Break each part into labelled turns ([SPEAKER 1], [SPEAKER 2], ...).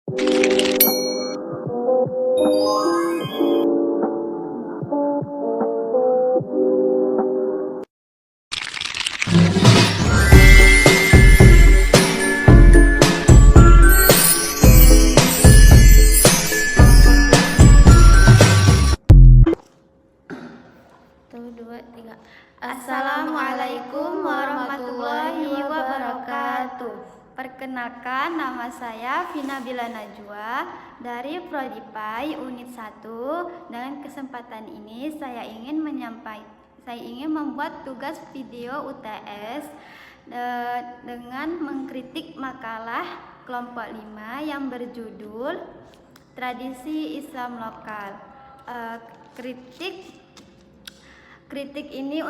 [SPEAKER 1] Assalamualaikum warahmatullahi wabarakatuh. Perkenalkan, nama saya Vina Bila Najwa dari Prodi PAI Unit 1. Dengan kesempatan ini saya ingin membuat tugas video UTS dengan mengkritik makalah kelompok 5 yang berjudul Tradisi Islam Lokal. Kritik ini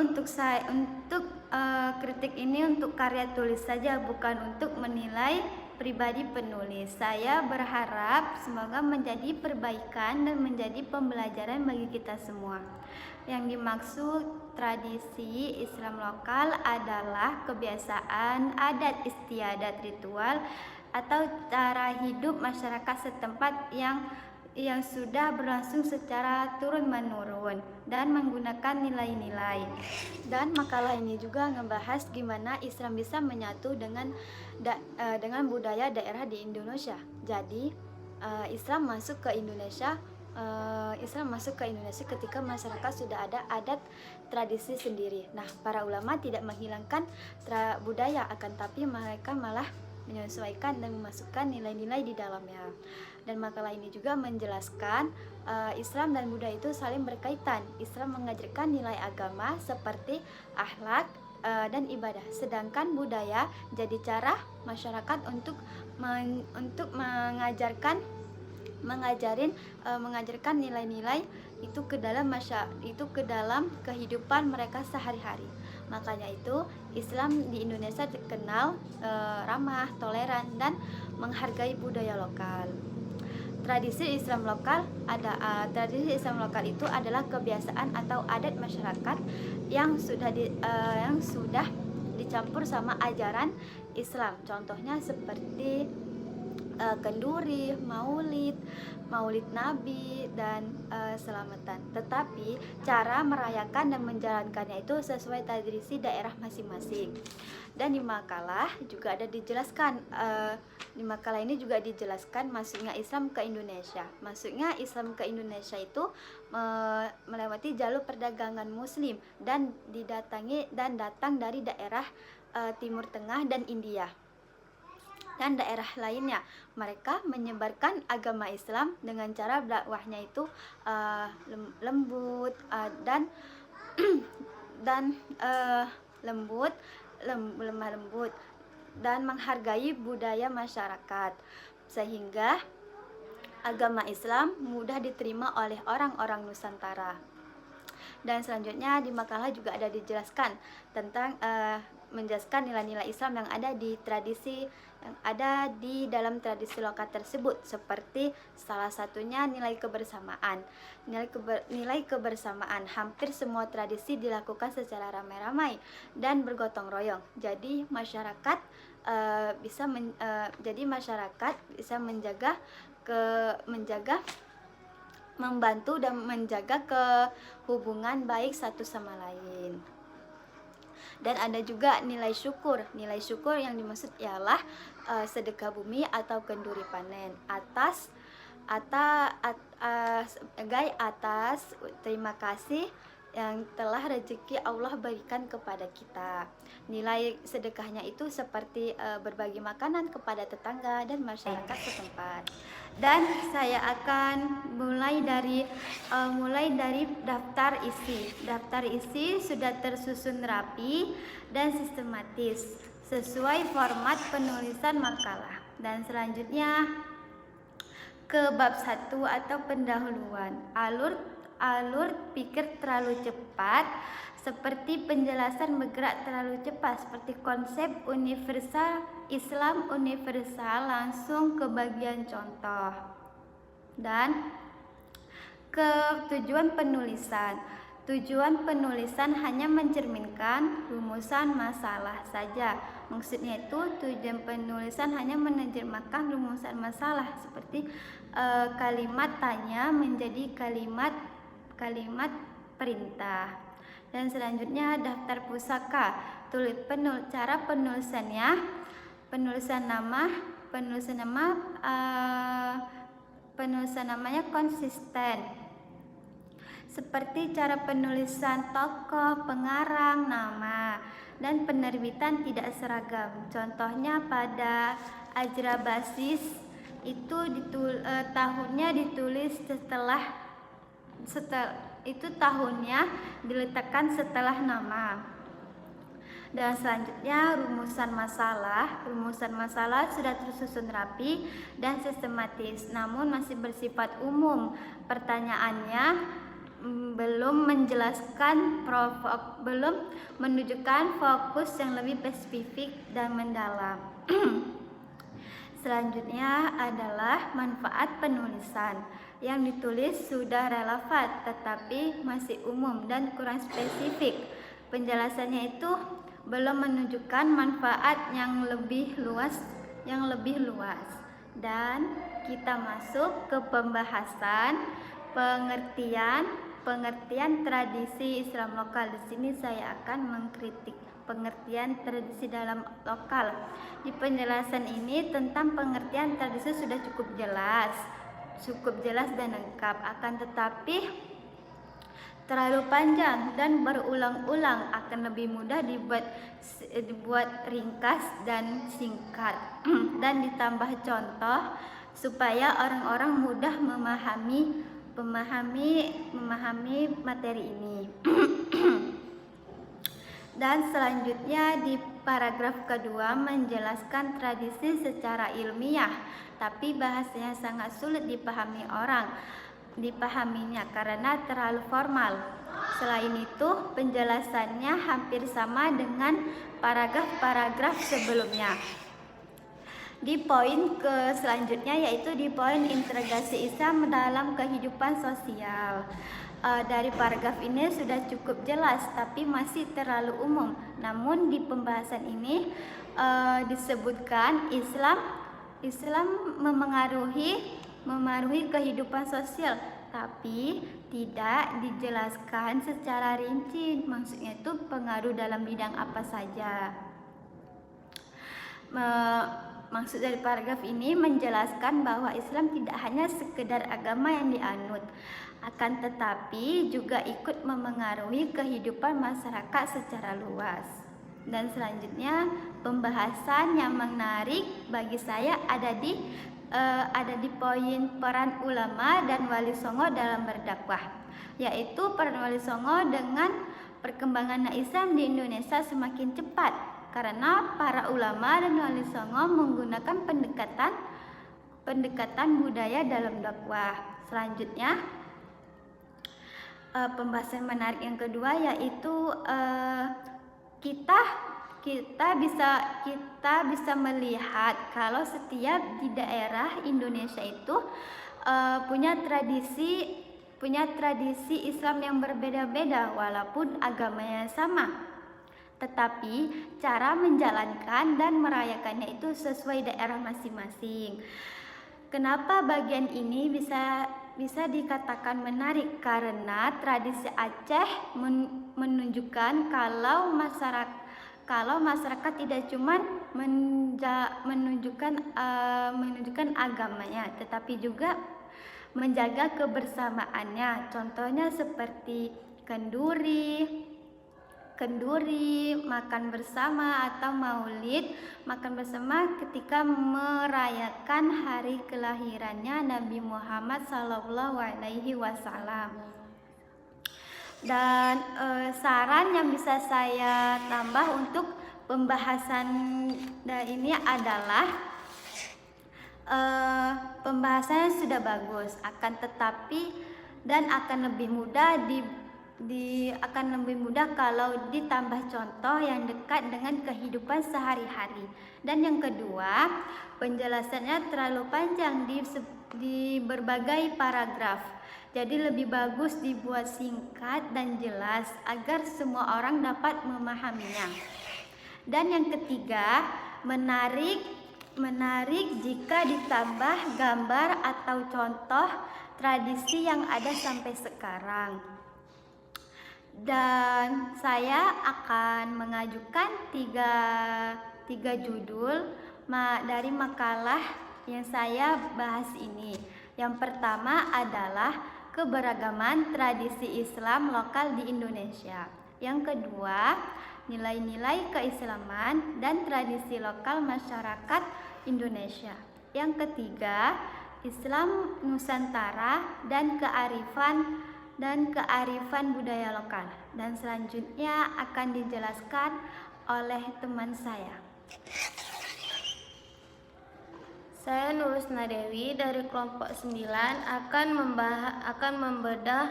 [SPEAKER 1] untuk karya tulis saja, bukan untuk menilai pribadi penulis. Saya berharap semoga menjadi perbaikan dan menjadi pembelajaran bagi kita semua. Yang dimaksud tradisi Islam lokal adalah kebiasaan, adat istiadat, ritual atau cara hidup masyarakat setempat yang sudah berlangsung secara turun-menurun dan menggunakan nilai-nilai. Dan makalah ini juga ngebahas gimana Islam bisa menyatu dengan budaya daerah di Indonesia. Jadi Islam masuk ke Indonesia ketika masyarakat sudah ada adat tradisi sendiri. Nah, para ulama tidak menghilangkan budaya, akan tapi mereka malah menyesuaikan dan memasukkan nilai-nilai di dalamnya. Dan makalah ini juga menjelaskan Islam dan budaya itu saling berkaitan. Islam mengajarkan nilai agama seperti akhlak dan ibadah, sedangkan budaya jadi cara masyarakat untuk mengajarkan nilai-nilai itu ke dalam kehidupan mereka sehari-hari. Makanya itu Islam di Indonesia dikenal ramah, toleran, dan menghargai budaya lokal. Tradisi Islam lokal itu adalah kebiasaan atau adat masyarakat yang sudah dicampur sama ajaran Islam. Contohnya seperti kenduri, maulid Nabi, dan selamatan. Tetapi cara merayakan dan menjalankannya itu sesuai tradisi daerah masing-masing. Dan di makalah ini juga dijelaskan masuknya Islam ke Indonesia. Masuknya Islam ke Indonesia itu melewati jalur perdagangan Muslim dan datang dari daerah Timur Tengah dan India dan daerah lainnya. Mereka menyebarkan agama Islam dengan cara dakwahnya itu lembut lemah lembut dan menghargai budaya masyarakat, sehingga agama Islam mudah diterima oleh orang-orang Nusantara. Dan selanjutnya di makalah juga ada dijelaskan tentang menjelaskan nilai-nilai Islam yang ada di dalam tradisi lokal tersebut, seperti salah satunya nilai kebersamaan. Nilai kebersamaan, hampir semua tradisi dilakukan secara ramai-ramai dan bergotong royong. Jadi masyarakat bisa membantu dan menjaga kehubungan baik satu sama lain. Dan ada juga nilai syukur. Nilai syukur yang dimaksud ialah sedekah bumi atau kenduri panen atas terima kasih yang telah rezeki Allah berikan kepada kita. Nilai sedekahnya itu seperti berbagi makanan kepada tetangga dan masyarakat setempat. Dan saya akan mulai dari daftar isi. Daftar isi sudah tersusun rapi dan sistematis sesuai format penulisan makalah. Dan selanjutnya ke bab 1 atau pendahuluan. Alur pikir terlalu cepat, seperti penjelasan bergerak terlalu cepat, seperti konsep universal Islam universal, langsung ke bagian contoh. Dan ke tujuan penulisan. Tujuan penulisan hanya mencerminkan rumusan masalah saja, Maksudnya itu tujuan penulisan hanya menerjemahkan rumusan masalah seperti kalimat tanya menjadi kalimat perintah. Dan selanjutnya daftar pusaka. Cara penulisannya, penulisan namanya konsisten. Seperti cara penulisan tokoh, pengarang, nama, dan penerbitan tidak seragam. Contohnya pada Ajrabasis itu tahunnya ditulis tahunnya diletakkan setelah nama. Dan selanjutnya rumusan masalah sudah tersusun rapi dan sistematis, namun masih bersifat umum. Pertanyaannya belum menunjukkan fokus yang lebih spesifik dan mendalam. Selanjutnya adalah manfaat penulisan. Yang ditulis sudah relevan tetapi masih umum dan kurang spesifik. Penjelasannya itu belum menunjukkan manfaat yang lebih luas. Dan kita masuk ke pembahasan pengertian tradisi Islam lokal. Di sini saya akan mengkritik pengertian tradisi dalam lokal. Di penjelasan ini tentang pengertian tradisi sudah cukup jelas dan lengkap. Akan tetapi terlalu panjang dan berulang-ulang, akan lebih mudah dibuat ringkas dan singkat dan ditambah contoh supaya orang-orang mudah memahami materi ini. Dan selanjutnya di paragraf kedua menjelaskan tradisi secara ilmiah, tapi bahasanya sangat sulit dipahaminya karena terlalu formal. Selain itu, penjelasannya hampir sama dengan paragraf-paragraf sebelumnya. Di poin selanjutnya yaitu di poin integrasi Islam dalam kehidupan sosial. Dari paragraf ini sudah cukup jelas tapi masih terlalu umum. Namun di pembahasan ini disebutkan Islam memengaruhi kehidupan sosial, tapi tidak dijelaskan secara rinci. Maksudnya itu pengaruh dalam bidang apa saja. Maksud dari paragraf ini menjelaskan bahwa Islam tidak hanya sekedar agama yang dianut, akan tetapi juga ikut memengaruhi kehidupan masyarakat secara luas. Dan selanjutnya pembahasan yang menarik bagi saya ada di poin peran ulama dan wali songo dalam berdakwah, yaitu peran wali songo dengan perkembangan Islam di Indonesia semakin cepat karena para ulama dan wali songo menggunakan pendekatan budaya dalam dakwah. Selanjutnya pembahasan menarik yang kedua yaitu kita bisa melihat kalau setiap di daerah Indonesia itu punya tradisi Islam yang berbeda-beda walaupun agamanya sama. Tetapi cara menjalankan dan merayakannya itu sesuai daerah masing-masing. Kenapa bagian ini bisa dikatakan menarik? Karena tradisi Aceh menunjukkan kalau masyarakat tidak cuma menunjukkan agamanya, tetapi juga menjaga kebersamaannya. Contohnya seperti kenduri, makan bersama, atau maulid, makan bersama ketika merayakan hari kelahirannya Nabi Muhammad SAW. Dan saran yang bisa saya tambah untuk pembahasan ini adalah pembahasannya sudah bagus, akan tetapi dan akan lebih mudah kalau ditambah contoh yang dekat dengan kehidupan sehari-hari. Dan yang kedua, penjelasannya terlalu panjang di berbagai paragraf. Jadi lebih bagus dibuat singkat dan jelas agar semua orang dapat memahaminya. Dan yang ketiga, menarik jika ditambah gambar atau contoh tradisi yang ada sampai sekarang. Dan saya akan mengajukan tiga judul dari makalah yang saya bahas ini. Yang pertama adalah keberagaman tradisi Islam lokal di Indonesia. Yang kedua, nilai-nilai keislaman dan tradisi lokal masyarakat Indonesia. Yang ketiga, Islam Nusantara dan kearifan budaya lokal. Dan selanjutnya akan dijelaskan oleh teman saya. Saya Nurusna Dewi dari kelompok 9 akan membedah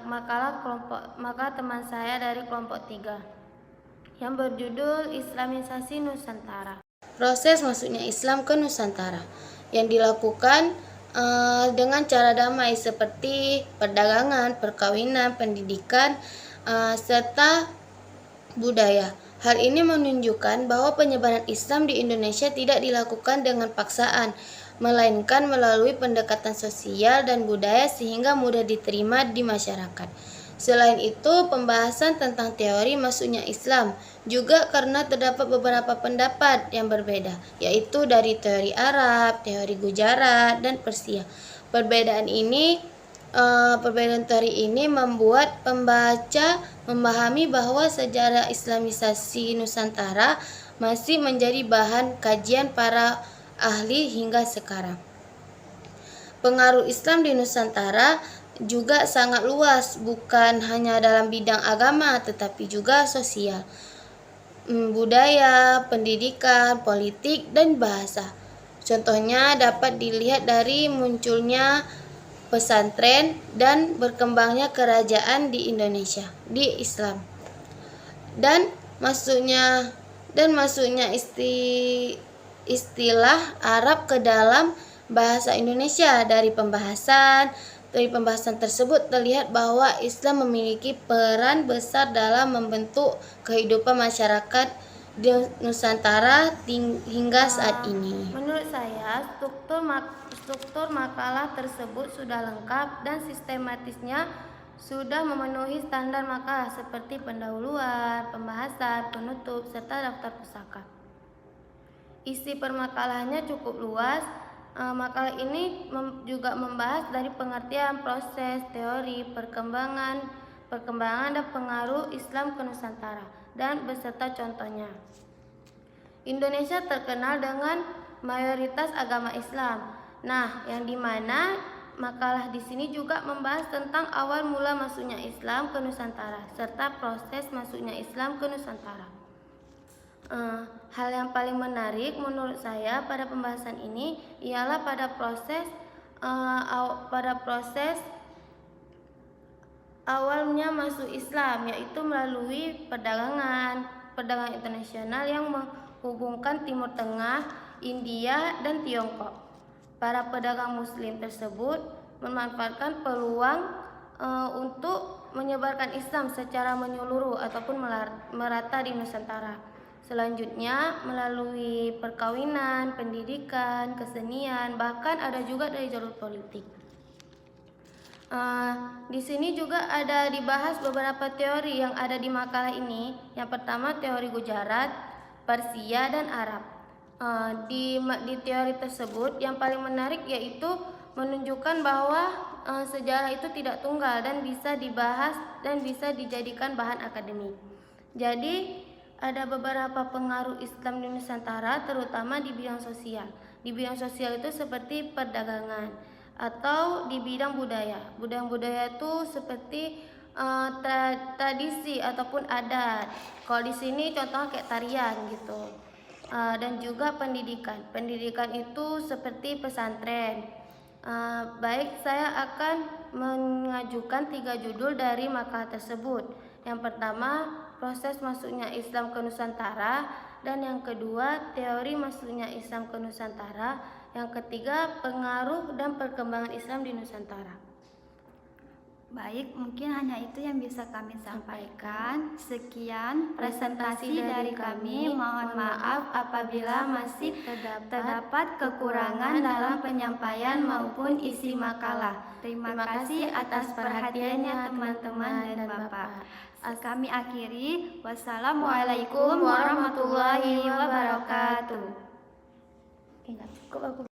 [SPEAKER 1] makalah teman saya dari kelompok 3 yang berjudul Islamisasi Nusantara.
[SPEAKER 2] Proses masuknya Islam ke Nusantara yang dilakukan dengan cara damai seperti perdagangan, perkawinan, pendidikan, serta budaya. Hal ini menunjukkan bahwa penyebaran Islam di Indonesia tidak dilakukan dengan paksaan, melainkan melalui pendekatan sosial dan budaya sehingga mudah diterima di masyarakat. Selain itu, pembahasan tentang teori masuknya Islam juga karena terdapat beberapa pendapat yang berbeda, yaitu dari teori Arab, teori Gujarat, dan Persia. Perbedaan teori ini membuat pembaca memahami bahwa sejarah Islamisasi Nusantara masih menjadi bahan kajian para ahli hingga sekarang. Pengaruh Islam di Nusantara juga sangat luas, bukan hanya dalam bidang agama tetapi juga sosial, budaya, pendidikan, politik, dan bahasa. Contohnya dapat dilihat dari munculnya pesantren dan berkembangnya kerajaan di Indonesia di Islam. Dan masuknya istilah Arab ke dalam bahasa Indonesia. Dari pembahasan tersebut terlihat bahwa Islam memiliki peran besar dalam membentuk kehidupan masyarakat di Nusantara hingga saat ini.
[SPEAKER 1] Menurut saya, struktur makalah tersebut sudah lengkap dan sistematisnya sudah memenuhi standar makalah seperti pendahuluan, pembahasan, penutup, serta daftar pusaka. Isi permakalahannya cukup luas. Makalah ini juga membahas dari pengertian, proses, teori, perkembangan dan pengaruh Islam ke Nusantara dan beserta contohnya. Indonesia terkenal dengan mayoritas agama Islam. Nah, yang dimana makalah di sini juga membahas tentang awal mula masuknya Islam ke Nusantara serta proses masuknya Islam ke Nusantara. Hal yang paling menarik menurut saya pada pembahasan ini ialah pada proses awalnya masuk Islam, yaitu melalui perdagangan internasional yang menghubungkan Timur Tengah, India, dan Tiongkok. Para pedagang Muslim tersebut memanfaatkan peluang untuk menyebarkan Islam secara menyeluruh ataupun merata di Nusantara. Selanjutnya melalui perkawinan, pendidikan, kesenian, bahkan ada juga dari jalur politik. Di sini juga ada dibahas beberapa teori yang ada di makalah ini. Yang pertama teori Gujarat, Persia, dan Arab. Di teori tersebut yang paling menarik yaitu menunjukkan bahwa sejarah itu tidak tunggal dan bisa dibahas dan bisa dijadikan bahan akademik. Jadi ada beberapa pengaruh Islam di Nusantara terutama di bidang sosial. Di bidang sosial itu seperti perdagangan atau di bidang budaya. Budaya itu seperti tradisi ataupun adat. Kalau di sini contohnya kayak tarian gitu. Dan juga pendidikan. Pendidikan itu seperti pesantren. Baik, saya akan mengajukan 3 judul dari makalah tersebut. Yang pertama, proses masuknya Islam ke Nusantara, dan yang kedua, teori masuknya Islam ke Nusantara, yang ketiga, pengaruh dan perkembangan Islam di Nusantara. Baik, mungkin hanya itu yang bisa kami sampaikan. Sekian presentasi dari kami. Mohon maaf apabila masih terdapat kekurangan dalam penyampaian maupun isi makalah. Terima kasih atas perhatiannya teman-teman dan Bapak. Kami akhiri. Wassalamualaikum warahmatullahi wabarakatuh. Cukup aku